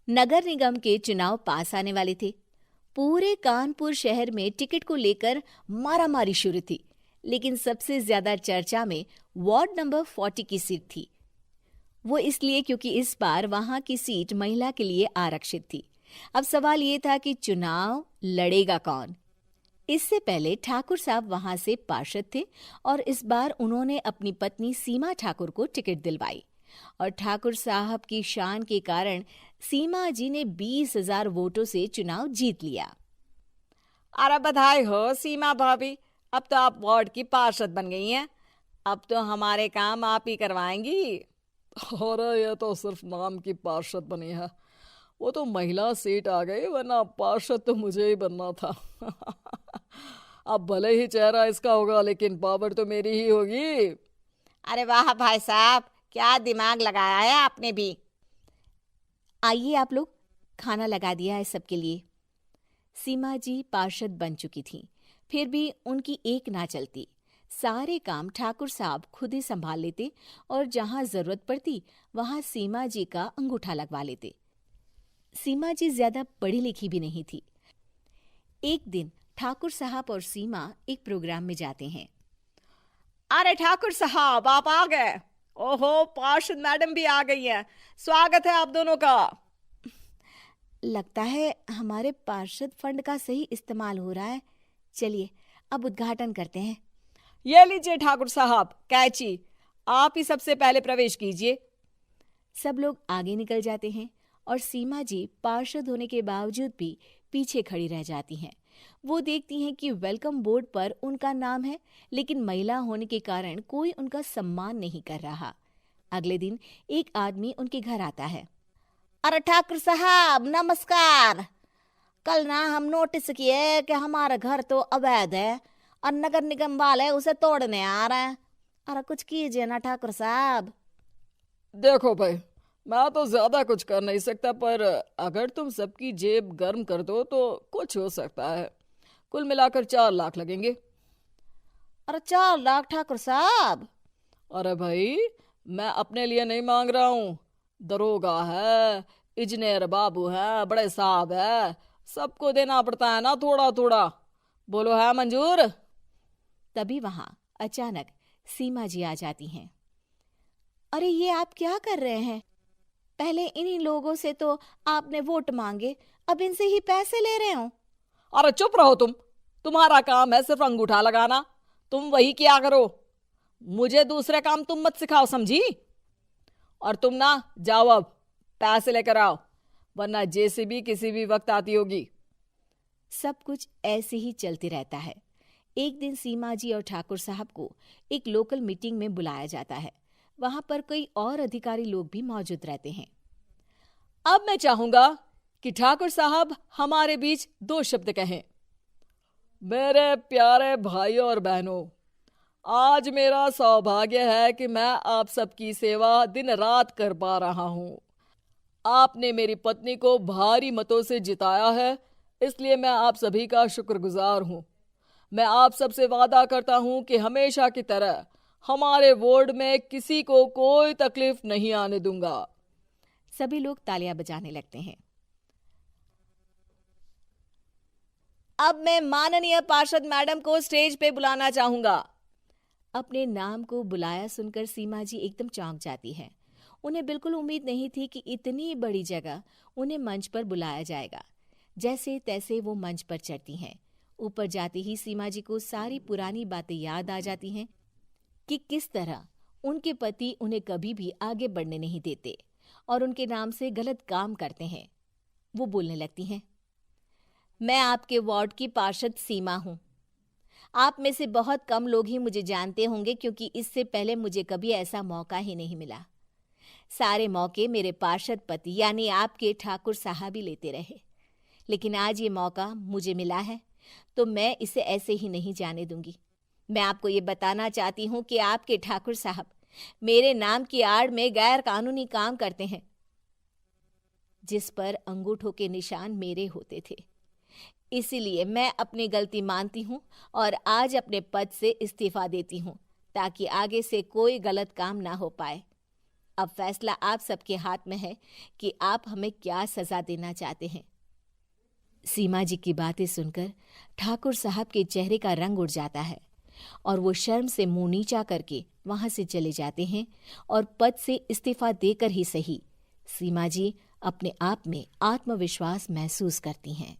नगर निगम के चुनाव पास आने वाले थे। पूरे कानपुर शहर में टिकट को लेकर मारामारी शुरू थी, लेकिन सबसे ज्यादा चर्चा में वार्ड नंबर 40 की सीट थी। वो इसलिए क्योंकि इस बार वहां की सीट महिला के लिए आरक्षित थी। अब सवाल ये था कि चुनाव लड़ेगा कौन। इससे पहले ठाकुर साहब वहां से पार्षद थे और इस बार उन्होंने अपनी पत्नी सीमा ठाकुर को टिकट दिलवाई और ठाकुर साहब की शान के कारण सीमा जी ने 20,000 वोटों से चुनाव जीत लिया। अरे बधाई हो सीमा भाभी, अब तो आप वार्ड की पार्षद बन गई हैं। अब तो हमारे काम आप ही करवाएंगी। अरे ये तो सिर्फ नाम की पार्षद बनी है, वो तो महिला सीट आ गई, वरना पार्षद तो मुझे ही बनना था। अब भले ही चेहरा इसका होगा, लेकिन पावर तो मेरी ही होगी। अरे वाह भाई साहब, क्या दिमाग लगाया है आपने भी। आइए आप लोग, खाना लगा दिया है सबके लिए। सीमा जी पार्षद बन चुकी थीं, फिर भी उनकी एक ना चलती। सारे काम ठाकुर साहब खुद ही संभाल लेते और जहां जरूरत पड़ती वहां सीमा जी का अंगूठा लगवा लेते। सीमा जी ज्यादा पढ़ी लिखी भी नहीं थी। एक दिन ठाकुर साहब और सीमा एक प्रोग्राम में जाते हैं। अरे ठाकुर साहब, आप आ गए। ओहो, पार्षद मैडम भी आ गई हैं। स्वागत है आप दोनों का। लगता है हमारे पार्षद फंड का सही इस्तेमाल हो रहा है। चलिए अब उद्घाटन करते हैं। ये लीजिए ठाकुर साहब कैची, आप ही सबसे पहले प्रवेश कीजिए। सब लोग आगे निकल जाते हैं और सीमा जी पार्षद होने के बावजूद भी पीछे खड़ी रह जाती हैं। वो देखती हैं कि वेलकम बोर्ड पर उनका नाम है, लेकिन महिला होने के कारण कोई उनका सम्मान नहीं कर रहा। अगले दिन एक आदमी उनके घर आता है। अरे ठाकुर साहब नमस्कार। कल ना हम नोटिस किए कि हमारा घर तो अवैध है और नगर निगम वाले उसे तोड़ने आ रहे हैं। अरे कुछ कीजिए ना ठाकुर साहब। देखो भाई, मैं तो ज्यादा कुछ कर नहीं सकता, पर अगर तुम सबकी जेब गर्म कर दो तो कुछ हो सकता है। कुल मिलाकर 4 लाख लगेंगे। अरे 4 लाख ठाकुर साहब? अरे भाई, मैं अपने लिए नहीं मांग रहा हूँ। दरोगा है, इंजीनियर बाबू है, बड़े साहब है, सबको देना पड़ता है ना थोड़ा थोड़ा। बोलो है मंजूर? तभी वहां अचानक सीमा जी आ जाती हैं। अरे ये आप क्या कर रहे हैं? पहले इन्हीं लोगों से तो आपने वोट मांगे, अब इनसे ही पैसे ले रहे हो। अरे चुप रहो तुम। तुम्हारा काम है सिर्फ अंगूठा लगाना, तुम वही किया करो। मुझे दूसरे काम तुम मत सिखाओ, समझी? और तुम ना जाओ, अब पैसे लेकर आओ, वरना जेसीबी किसी भी वक्त आती होगी। सब कुछ ऐसे ही चलते रहता है। एक दिन सीमा जी और ठाकुर साहब को एक लोकल मीटिंग में बुलाया जाता है। वहां पर कई और अधिकारी लोग भी मौजूद रहते हैं। अब मैं चाहूंगा कि ठाकुर साहब हमारे बीच 2 शब्द कहें। मेरे प्यारे भाइयों और बहनों, आज मेरा सौभाग्य है कि मैं आप सबकी सेवा दिन रात कर पा रहा हूं। आपने मेरी पत्नी को भारी मतों से जिताया है, इसलिए मैं आप सभी का शुक्रगुजार हूं। मैं आप सबसे वादा करता हूं कि हमेशा की तरह हमारे वार्ड में किसी को कोई तकलीफ नहीं आने दूंगा। सभी लोग तालियां बजाने लगते हैं। अब मैं माननीय पार्षद मैडम को स्टेज पे बुलाना चाहूंगा। अपने नाम को बुलाया सुनकर सीमा जी एकदम चौंक जाती है। उन्हें बिल्कुल उम्मीद नहीं थी कि इतनी बड़ी जगह उन्हें मंच पर बुलाया जाएगा। जैसे तैसे वो मंच पर चढ़ती हैं। ऊपर जाते ही सीमा जी को सारी पुरानी बातें याद आ जाती हैं कि किस तरह उनके पति उन्हें कभी भी आगे बढ़ने नहीं देते और उनके नाम से गलत काम करते हैं। वो बोलने लगती हैं। मैं आपके वार्ड की पार्षद सीमा हूं। आप में से बहुत कम लोग ही मुझे जानते होंगे, क्योंकि इससे पहले मुझे कभी ऐसा मौका ही नहीं मिला। सारे मौके मेरे पार्षद पति यानी आपके ठाकुर साहब ही लेते रहे, लेकिन आज ये मौका मुझे मिला है तो मैं इसे ऐसे ही नहीं जाने दूंगी। मैं आपको ये बताना चाहती हूँ कि आपके ठाकुर साहब मेरे नाम की आड़ में गैर कानूनी काम करते हैं, जिस पर अंगूठों के निशान मेरे होते थे। इसीलिए मैं अपनी गलती मानती हूँ और आज अपने पद से इस्तीफा देती हूँ, ताकि आगे से कोई गलत काम ना हो पाए। अब फैसला आप सबके हाथ में है कि आप हमें क्या सजा देना चाहते हैं। सीमा जी की बातें सुनकर ठाकुर साहब के चेहरे का रंग उड़ जाता है और वो शर्म से मुंह नीचा करके वहां से चले जाते हैं और पद से इस्तीफा देकर ही सही सीमा जी अपने आप में आत्मविश्वास महसूस करती हैं।